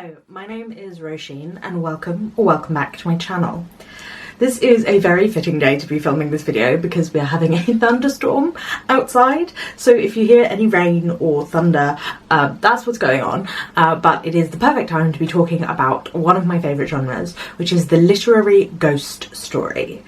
Hello, my name is Roisin and welcome back to my channel. This is a very fitting day to be filming this video because we are having a thunderstorm outside, so if you hear any rain or thunder, that's what's going on, but it is the perfect time to be talking about one of my favourite genres, which is the literary ghost story.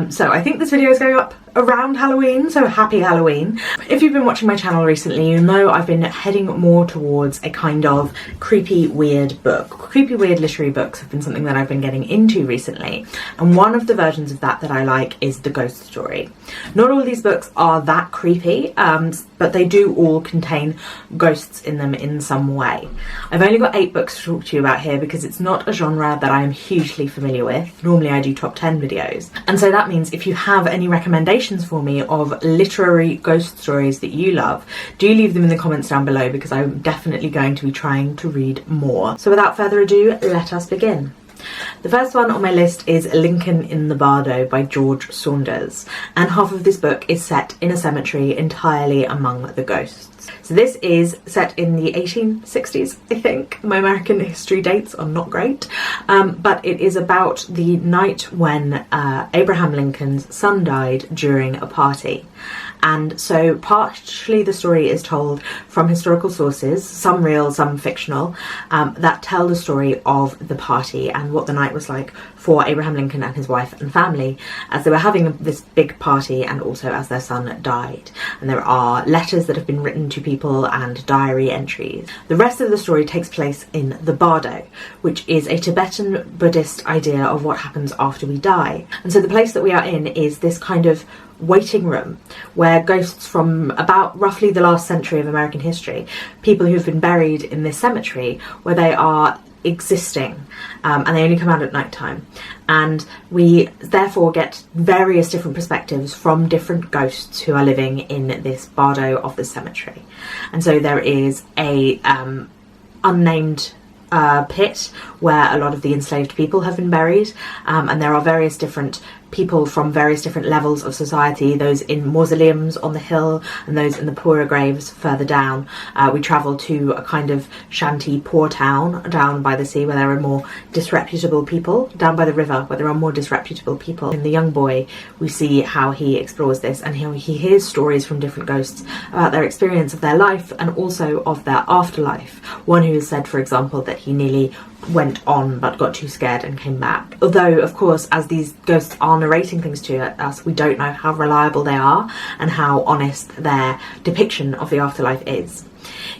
So I think this video is going up around Halloween, so happy Halloween. If you've been watching my channel recently, you know I've been heading more towards a kind of creepy, weird book. Creepy, weird literary books have been something that I've been getting into recently, and one of the versions of that I like is the ghost story. Not all these books are that creepy, but they do all contain ghosts in them in some way. I've only got 8 books to talk to you about here because it's not a genre that I am hugely familiar with. Normally I do top 10 videos, and so that means if you have any recommendations for me of literary ghost stories that you love, do leave them in the comments down below because I'm definitely going to be trying to read more. So without further ado, let us begin. The first one on my list is Lincoln in the Bardo by George Saunders, and half of this book is set in a cemetery entirely among the ghosts. So this is set in the 1860s, I think. My American history dates are not great, but it is about the night when Abraham Lincoln's son died during a party. And so partially the story is told from historical sources, some real, some fictional, that tell the story of the party and what the night was like for Abraham Lincoln and his wife and family as they were having this big party and also as their son died. And there are letters that have been written to people and diary entries. The rest of the story takes place in the Bardo, which is a Tibetan Buddhist idea of what happens after we die. And so the place that we are in is this kind of waiting room where ghosts from about roughly the last century of American history, people who've been buried in this cemetery, where they are existing, and they only come out at night time, and we therefore get various different perspectives from different ghosts who are living in this Bardo of the cemetery. And so there is a unnamed pit where a lot of the enslaved people have been buried, and there are various different people from various different levels of society, those in mausoleums on the hill and those in the poorer graves further down. We travel to a kind of shanty poor town down by the sea where there are more disreputable people, down by the river where there are more disreputable people. In the young boy, we see how he explores this and how he hears stories from different ghosts about their experience of their life and also of their afterlife. One who has said, for example, that he nearly went on but got too scared and came back. Although, of course, as these ghosts are narrating things to us, we don't know how reliable they are and how honest their depiction of the afterlife is.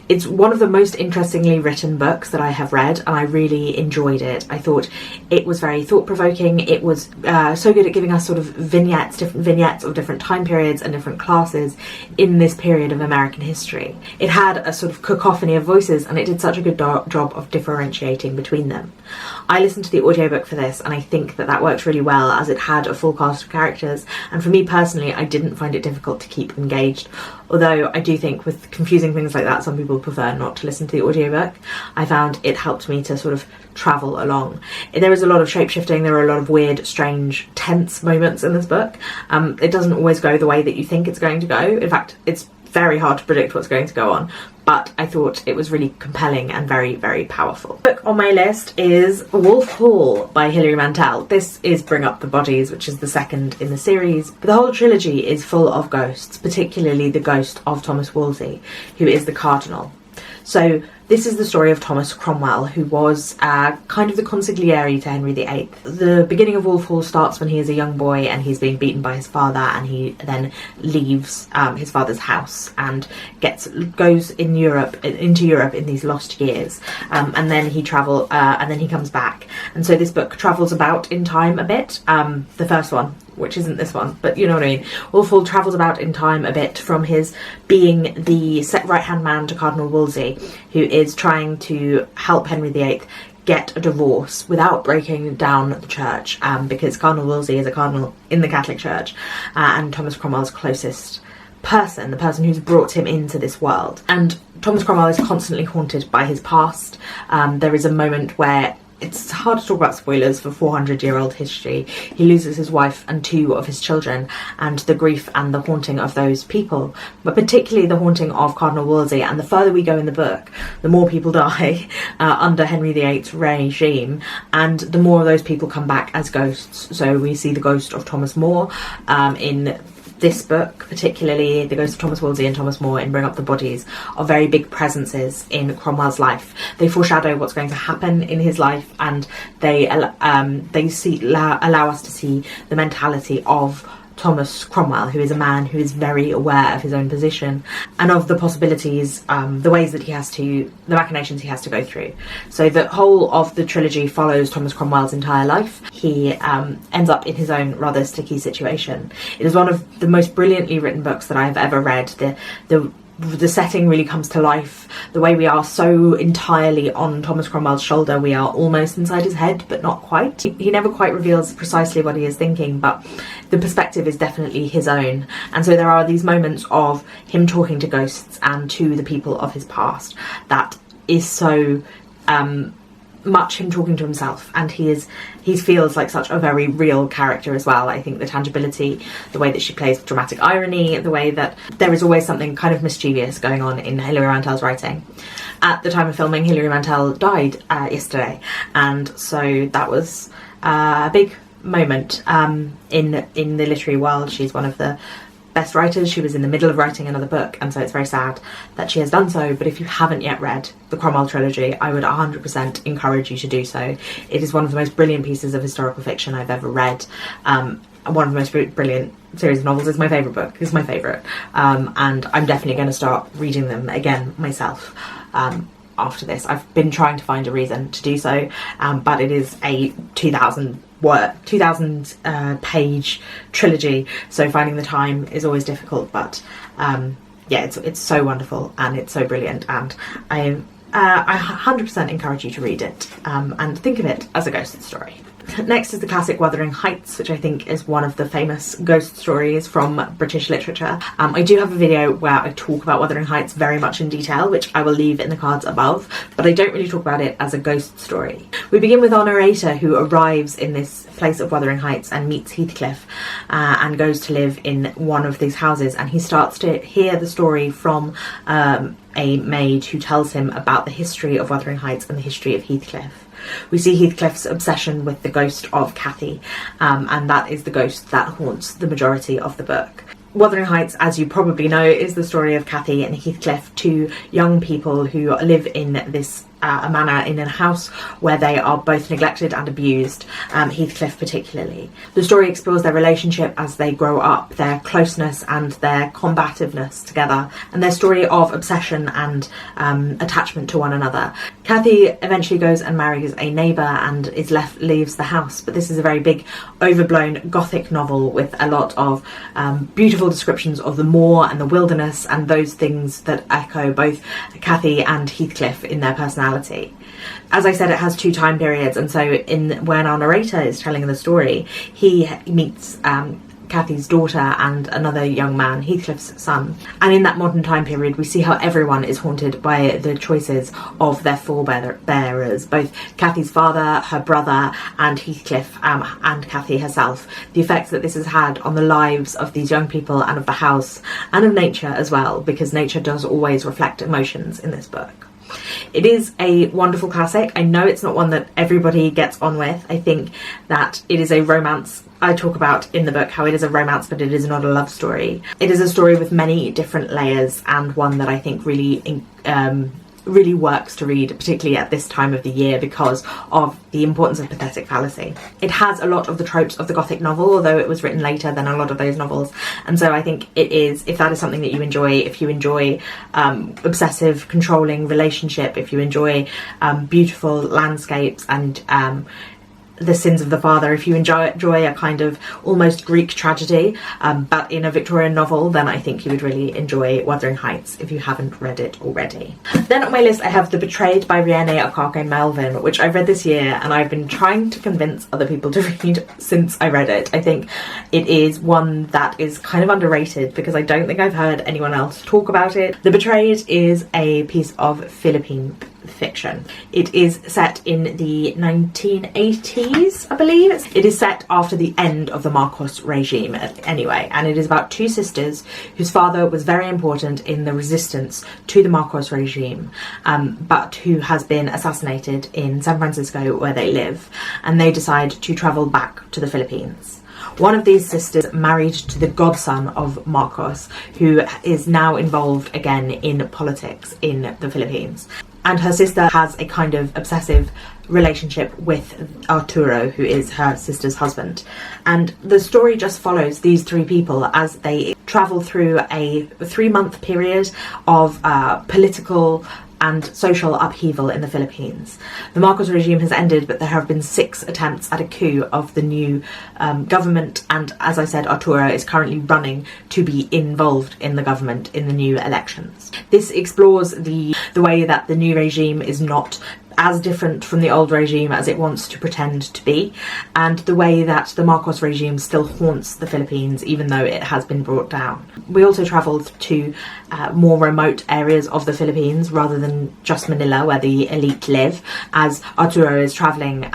It's one of the most interestingly written books that I have read, and I really enjoyed it. I thought it was very thought-provoking. It was so good at giving us sort of vignettes, different vignettes of different time periods and different classes in this period of American history. It had a sort of cacophony of voices, and it did such a good job of differentiating between them. I listened to the audiobook for this, and I think that that worked really well as it had a full cast of characters, and for me personally, I didn't find it difficult to keep engaged. Although I do think with confusing things like that, some people prefer not to listen to the audiobook. I found it helped me to sort of travel along. There is a lot of shape-shifting, there are a lot of weird, strange, tense moments in this book. It doesn't always go the way that you think it's going to go. In fact, it's very hard to predict what's going to go on, but I thought it was really compelling and very, very powerful. The book on my list is Wolf Hall by Hilary Mantel. This is Bring Up the Bodies, which is the second in the series, but the whole trilogy is full of ghosts, particularly the ghost of Thomas Wolsey, who is the Cardinal. So this is the story of Thomas Cromwell, who was kind of the consigliere to Henry VIII. The beginning of Wolf Hall starts when he is a young boy and he's being beaten by his father, and he then leaves his father's house and goes into Europe in these lost years, and then he comes back. And so this book travels about in time a bit. The first one, which isn't this one, but you know what I mean. Wolf Hall travels about in time a bit from his being the right-hand man to Cardinal Wolsey, who is trying to help Henry VIII get a divorce without breaking down the church, because Cardinal Wolsey is a cardinal in the Catholic Church, and Thomas Cromwell's closest person, the person who's brought him into this world. And Thomas Cromwell is constantly haunted by his past. There is a moment where it's hard to talk about spoilers for 400-year-old history. He loses his wife and 2 of his children, and the grief and the haunting of those people, but particularly the haunting of Cardinal Wolsey. And the further we go in the book, the more people die under Henry VIII's regime, and the more of those people come back as ghosts. So we see the ghost of Thomas More in this book, particularly the ghost of Thomas Wolsey and Thomas More in Bring Up the Bodies, are very big presences in Cromwell's life. They foreshadow what's going to happen in his life, and they allow us to see the mentality of Thomas Cromwell, who is a man who is very aware of his own position and of the possibilities, the ways that he has to, the machinations he has to go through. So the whole of the trilogy follows Thomas Cromwell's entire life. He ends up in his own rather sticky situation. It is one of the most brilliantly written books that I've ever read. The setting really comes to life. The way we are so entirely on Thomas Cromwell's shoulder, we are almost inside his head, but not quite. He never quite reveals precisely what he is thinking, but the perspective is definitely his own. And so there are these moments of him talking to ghosts and to the people of his past that is so much him talking to himself, and he feels like such a very real character as well. I think the tangibility, the way that she plays with dramatic irony, the way that there is always something kind of mischievous going on in Hilary Mantel's writing. At the time of filming, Hilary Mantel died yesterday, and so that was a big moment in the literary world. She's one of the best writers. She was in the middle of writing another book, and so it's very sad that she has done so. But if you haven't yet read the Cromwell trilogy, I would 100% encourage you to do so. It is one of the most brilliant pieces of historical fiction I've ever read. One of the most brilliant series of novels. It's my favourite book. It's my favourite. And I'm definitely going to start reading them again myself after this. I've been trying to find a reason to do so, but it is a 2,000 page trilogy, so finding the time is always difficult, but yeah, it's so wonderful and it's so brilliant, and I 100% encourage you to read it and think of it as a ghost story. Next is the classic Wuthering Heights, which I think is one of the famous ghost stories from British literature. I do have a video where I talk about Wuthering Heights very much in detail, which I will leave in the cards above, but I don't really talk about it as a ghost story. We begin with our narrator, who arrives in this place of Wuthering Heights and meets Heathcliff and goes to live in one of these houses, and he starts to hear the story from a maid who tells him about the history of Wuthering Heights and the history of Heathcliff. We see Heathcliff's obsession with the ghost of Cathy, and that is the ghost that haunts the majority of the book. Wuthering Heights, as you probably know, is the story of Cathy and Heathcliff, 2 young people who live in this a manor in a house where they are both neglected and abused, Heathcliff particularly. The story explores their relationship as they grow up, their closeness and their combativeness together, and their story of obsession and attachment to one another. Cathy eventually goes and marries a neighbour and leaves the house, but this is a very big, overblown gothic novel with a lot of beautiful descriptions of the moor and the wilderness and those things that echo both Cathy and Heathcliff in their personality. As I said, it has 2 time periods, and so when our narrator is telling the story, he meets Cathy's daughter and another young man, Heathcliff's son. And in that modern time period, we see how everyone is haunted by the choices of their forebearers, both Cathy's father, her brother, and Heathcliff, and Cathy herself. The effects that this has had on the lives of these young people and of the house and of nature as well, because nature does always reflect emotions in this book. It is a wonderful classic. I know it's not one that everybody gets on with. I think that it is a romance. I talk about in the book how it is a romance, but it is not a love story. It is a story with many different layers, and one that I think really works to read, particularly at this time of the year, because of the importance of pathetic fallacy. It has a lot of the tropes of the Gothic novel, although it was written later than a lot of those novels, and so I think it is, if that is something that you enjoy, if you enjoy obsessive, controlling relationship, if you enjoy beautiful landscapes and the sins of the father, if you enjoy a kind of almost Greek tragedy, but in a Victorian novel, then I think you would really enjoy Wuthering Heights if you haven't read it already. Then on my list I have The Betrayed by Riene, Archache, Melvin, which I've read this year, and I've been trying to convince other people to read since I read it. I think it is one that is kind of underrated because I don't think I've heard anyone else talk about it. The Betrayed is a piece of Philippine fiction. It is set in the 1980s, I believe. It is set after the end of the Marcos regime anyway, and it is about two sisters whose father was very important in the resistance to the Marcos regime, but who has been assassinated in San Francisco where they live, and they decide to travel back to the Philippines. One of these sisters married to the godson of Marcos, who is now involved again in politics in the Philippines. And her sister has a kind of obsessive relationship with Arturo, who is her sister's husband. And the story just follows these three people as they travel through a 3-month period of political and social upheaval in the Philippines. The Marcos regime has ended, but there have been 6 attempts at a coup of the new government, and as I said, Arturo is currently running to be involved in the government in the new elections. This explores the way that the new regime is not as different from the old regime as it wants to pretend to be, and the way that the Marcos regime still haunts the Philippines even though it has been brought down. We also travelled to more remote areas of the Philippines rather than just Manila, where the elite live, as Arturo is travelling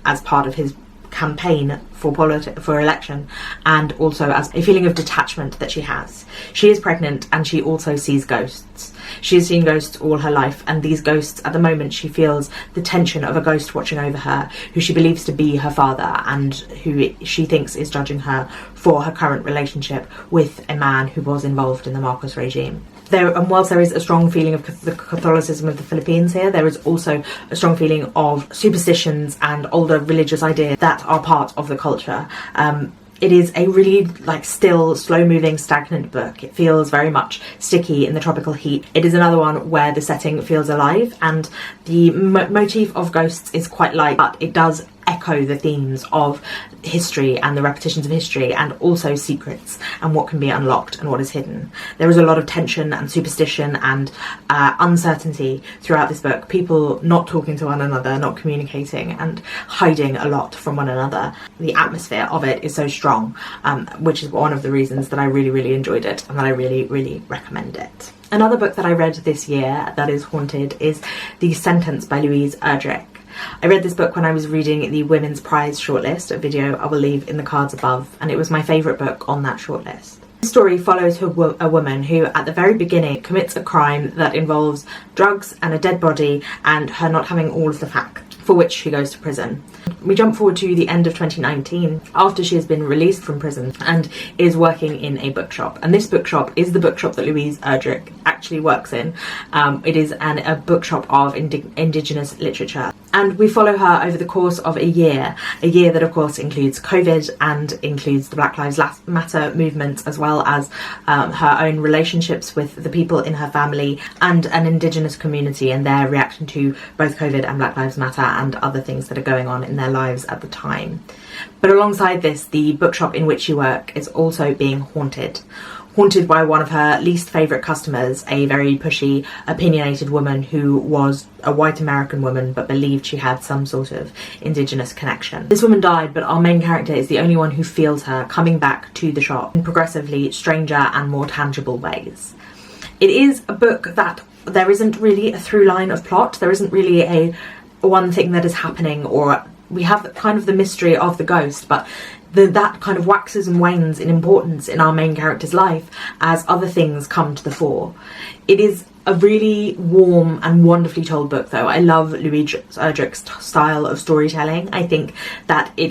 as part of his campaign for election, and also as a feeling of detachment that she has. She is pregnant and she also sees ghosts. She has seen ghosts all her life, and these ghosts, at the moment, she feels the tension of a ghost watching over her, who she believes to be her father and who she thinks is judging her for her current relationship with a man who was involved in the Marcos regime. And whilst there is a strong feeling of the Catholicism of the Philippines here, there is also a strong feeling of superstitions and older religious ideas that are part of the culture. It is a really still, slow-moving, stagnant book. It feels very much sticky in the tropical heat. It is another one where the setting feels alive, and the motif of ghosts is quite light, but it does echo the themes of history and the repetitions of history, and also secrets and what can be unlocked and what is hidden. There is a lot of tension and superstition and uncertainty throughout this book. People not talking to one another, not communicating, and hiding a lot from one another. The atmosphere of it is so strong, which is one of the reasons that I really, really enjoyed it and that I really, really recommend it. Another book that I read this year that is haunted is The Sentence by Louise Erdrich. I read this book when I was reading the Women's Prize shortlist, a video I will leave in the cards above, and it was my favourite book on that shortlist. The story follows a woman who, at the very beginning, commits a crime that involves drugs and a dead body and her not having all of the facts, for which she goes to prison. We jump forward to the end of 2019, after she has been released from prison and is working in a bookshop. And this bookshop is the bookshop that Louise Erdrich actually works in. It is a bookshop of Indigenous literature. And we follow her over the course of a year that of course includes COVID and includes the Black Lives Matter movement, as well as her own relationships with the people in her family and an Indigenous community and their reaction to both COVID and Black Lives Matter and other things that are going on in their lives at the time. But alongside this, the bookshop in which she works is also being haunted by one of her least favourite customers, a very pushy, opinionated woman who was a white American woman but believed she had some sort of Indigenous connection. This woman died, but our main character is the only one who feels her coming back to the shop in progressively stranger and more tangible ways. It is a book that there isn't really a through line of plot. There isn't really a one thing that is happening, or we have kind of the mystery of the ghost, but that kind of waxes and wanes in importance in our main character's life as other things come to the fore. It is a really warm and wonderfully told book, though. I love Louise Erdrich's style of storytelling. I think that it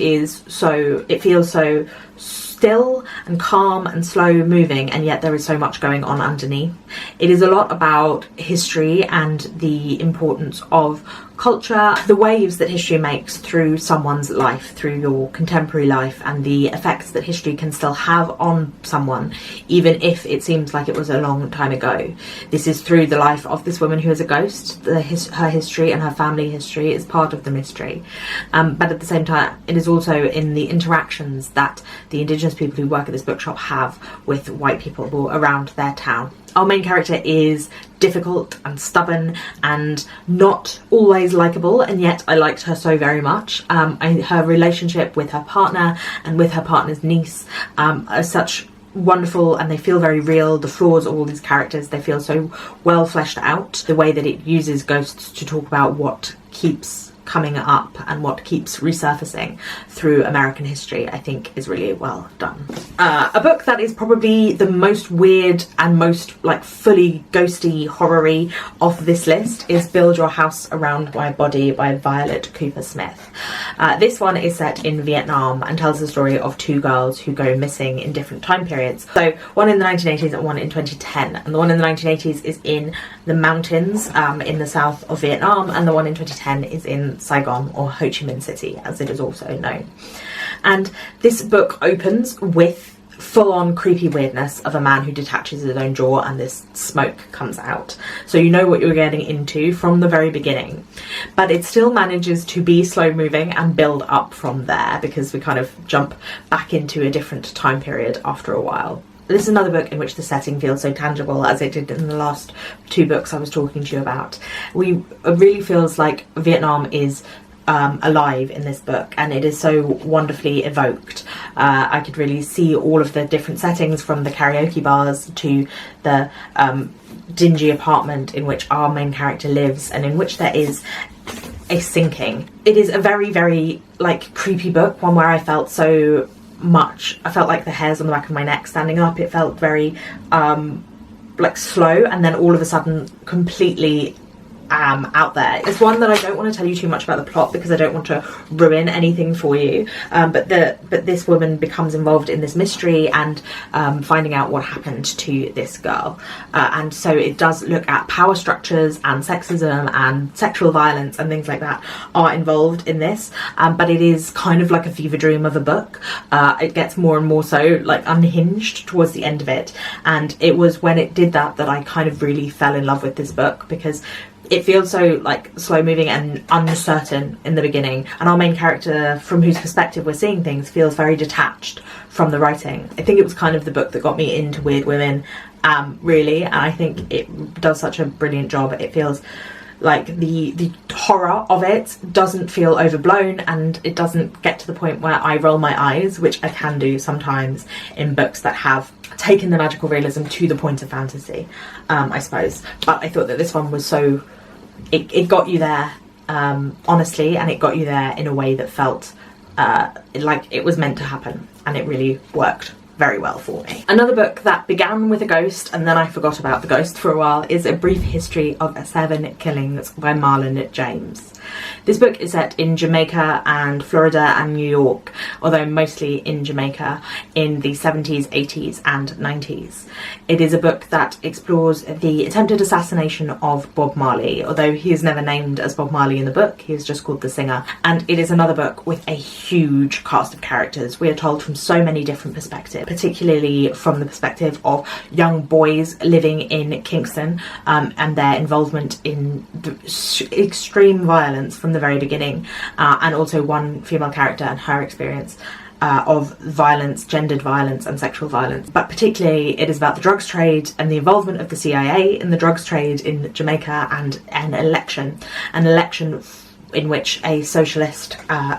feels so still and calm and slow moving, and yet there is so much going on underneath. It is a lot about history and the importance of culture, the waves that history makes through someone's life, through your contemporary life, and the effects that history can still have on someone, even if it seems like it was a long time ago. This is through the life of this woman who is a ghost. Her history and her family history is part of the mystery. But at the same time, it is also in the interactions that the Indigenous people who work at this bookshop have with white people around their town. Our main character is difficult and stubborn and not always likeable, and yet I liked her so very much. Her relationship with her partner and with her partner's niece are such wonderful and they feel very real. The flaws of all these characters, they feel so well fleshed out. The way that it uses ghosts to talk about what keeps coming up and what keeps resurfacing through American history, I think is really well done. A book that is probably the most weird and most like fully ghosty, horror-y of this list is Build Your House Around My Body by Violet Kupersmith. This one is set in Vietnam and tells the story of two girls who go missing in different time periods. So one in the 1980s and one in 2010, and the one in the 1980s is in the mountains in the south of Vietnam, and the one in 2010 is in Saigon, or Ho Chi Minh City as it is also known. And this book opens with full-on creepy weirdness of a man who detaches his own jaw and this smoke comes out. So you know what you're getting into from the very beginning. But it still manages to be slow-moving and build up from there, because we kind of jump back into a different time period after a while. This is another book in which the setting feels so tangible, as it did in the last two books I was talking to you about. It really feels like Vietnam is alive in this book, and it is so wonderfully evoked. I could really see all of the different settings, from the karaoke bars to the dingy apartment in which our main character lives, and in which there is a sinking. It is a very, very like creepy book, one where I felt so much. I felt like the hairs on the back of my neck standing up. It felt very like slow, and then all of a sudden completely out there. It's one that I don't want to tell you too much about the plot because I don't want to ruin anything for you, but this woman becomes involved in this mystery and finding out what happened to this girl, and so it does look at power structures and sexism and sexual violence and things like that are involved in this, but it is kind of like a fever dream of a book. It gets more and more so like unhinged towards the end of it, and it was when it did that that I kind of really fell in love with this book, because it feels so like slow moving and uncertain in the beginning, and our main character, from whose perspective we're seeing things, feels very detached from the writing. I think it was kind of the book that got me into Weird Women, really, and I think it does such a brilliant job. It feels like the horror of it doesn't feel overblown, and it doesn't get to the point where I roll my eyes, which I can do sometimes in books that have taken the magical realism to the point of fantasy, I suppose. But I thought that this one was so... It got you there, honestly, and it got you there in a way that felt like it was meant to happen, and it really worked very well for me. Another book that began with a ghost and then I forgot about the ghost for a while is A Brief History of 7 Killings by Marlon James. This book is set in Jamaica and Florida and New York, although mostly in Jamaica, in the 70s, 80s and 90s. It is a book that explores the attempted assassination of Bob Marley, although he is never named as Bob Marley in the book, he is just called the singer. And it is another book with a huge cast of characters. We are told from so many different perspectives, particularly from the perspective of young boys living in Kingston, and their involvement in extreme violence from the very beginning, and also one female character and her experience of violence, gendered violence and sexual violence. But particularly it is about the drugs trade and the involvement of the CIA in the drugs trade in Jamaica, and an election in which a socialist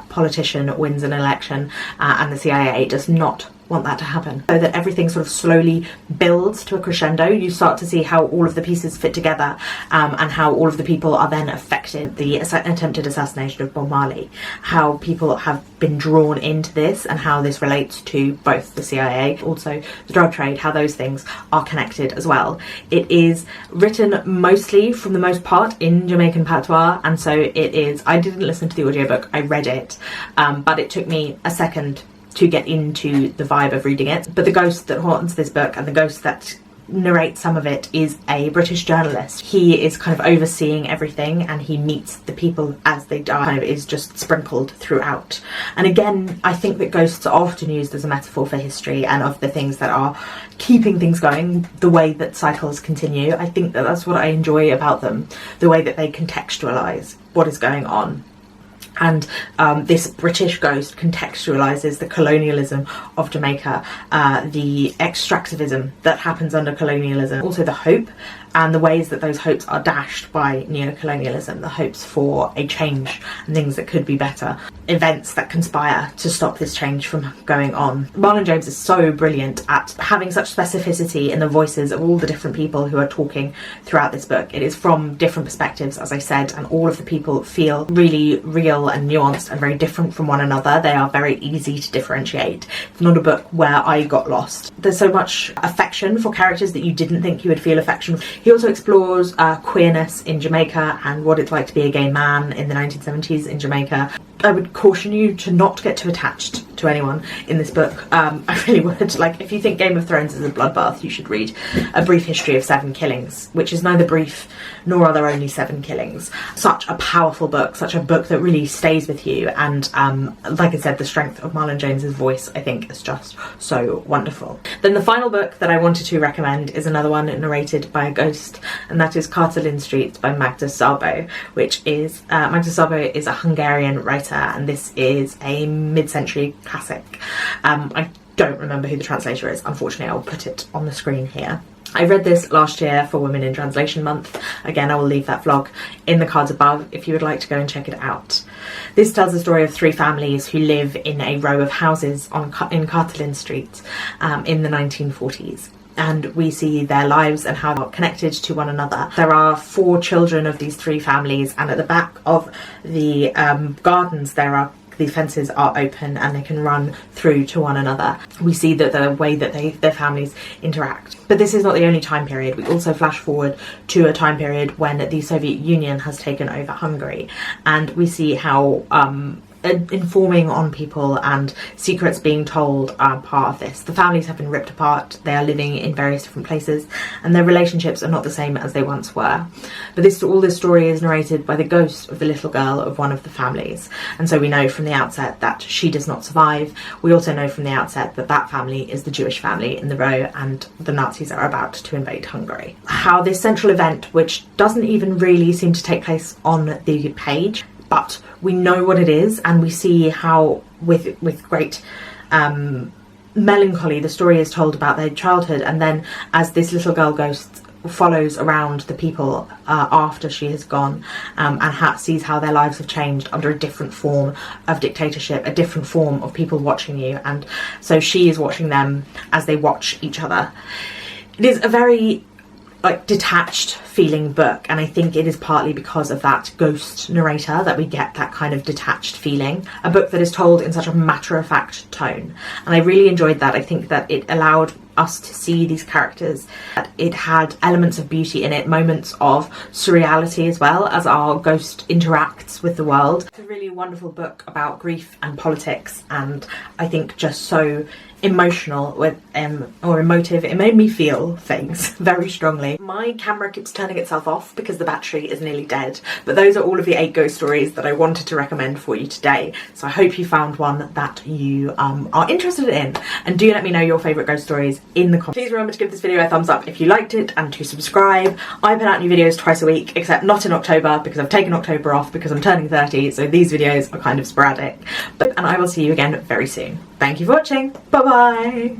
politician wins an election, and the CIA does not want that to happen, so that everything sort of slowly builds to a crescendo. You start to see how all of the pieces fit together, and how all of the people are then affected. The attempted assassination of Bob Marley, how people have been drawn into this, and how this relates to both the CIA, also the drug trade, how those things are connected as well. It is written mostly, from the most part, in Jamaican patois, and so it is... I didn't listen to the audiobook, I read it, but it took me a second to get into the vibe of reading it. But the ghost that haunts this book, and the ghost that narrates some of it, is a British journalist. He is kind of overseeing everything, and he meets the people as they die, kind of is just sprinkled throughout. And again, I think that ghosts are often used as a metaphor for history and of the things that are keeping things going, the way that cycles continue. I think that that's what I enjoy about them, the way that they contextualise what is going on. And this British ghost contextualises the colonialism of Jamaica, the extractivism that happens under colonialism, also the hope and the ways that those hopes are dashed by neocolonialism, the hopes for a change and things that could be better, events that conspire to stop this change from going on. Marlon James is so brilliant at having such specificity in the voices of all the different people who are talking throughout this book. It is from different perspectives, as I said, and all of the people feel really real and nuanced and very different from one another. They are very easy to differentiate. It's not a book where I got lost. There's so much affection for characters that you didn't think you would feel affection for. He also explores queerness in Jamaica and what it's like to be a gay man in the 1970s in Jamaica. I would caution you to not get too attached to anyone in this book. I really would. Like, if you think Game of Thrones is a bloodbath, you should read A Brief History of 7 Killings, which is neither brief nor are there only 7 killings. Such a powerful book, such a book that really stays with you, and like I said, the strength of Marlon James's voice, I think, is just so wonderful. Then the final book that I wanted to recommend is another one narrated by a ghost, and that is Katalin Street by Magda Szabo, which is Magda Szabo is a Hungarian writer, and this is a mid-century classic. I don't remember who the translator is, unfortunately. I'll put it on the screen here. I read this last year for Women in Translation Month. Again, I will leave that vlog in the cards above if you would like to go and check it out. This tells the story of 3 families who live in a row of houses in Katalin Street in the 1940s. And we see their lives and how they're connected to one another. There are 4 children of these 3 families, and at the back of the gardens the fences are open and they can run through to one another. We see that the way that their families interact. But this is not the only time period. We also flash forward to a time period when the Soviet Union has taken over Hungary, and we see how informing on people and secrets being told are part of this. The families have been ripped apart, they are living in various different places, and their relationships are not the same as they once were. But all this story is narrated by the ghost of the little girl of one of the families, and so we know from the outset that she does not survive. We also know from the outset that that family is the Jewish family in the row, and the Nazis are about to invade Hungary. How this central event, which doesn't even really seem to take place on the page, but we know what it is, and we see how with great melancholy the story is told about their childhood, and then as this little girl ghost follows around the people after she has gone, and sees how their lives have changed under a different form of dictatorship, a different form of people watching you, and so she is watching them as they watch each other. It is a very detached feeling book, and I think it is partly because of that ghost narrator that we get that kind of detached feeling. A book that is told in such a matter-of-fact tone, and I really enjoyed that. I think that it allowed us to see these characters, that it had elements of beauty in it, moments of surreality as well as our ghost interacts with the world. It's a really wonderful book about grief and politics, and I think just so emotional or emotive. It made me feel things very strongly. My camera keeps turning itself off because the battery is nearly dead, but those are all of the 8 ghost stories that I wanted to recommend for you today, so I hope you found one that you are interested in, and do let me know your favourite ghost stories in the comments. Please remember to give this video a thumbs up if you liked it, and to subscribe. I put out new videos twice a week, except not in October because I've taken October off because I'm turning 30, so these videos are kind of sporadic, and I will see you again very soon. Thank you for watching. Bye bye.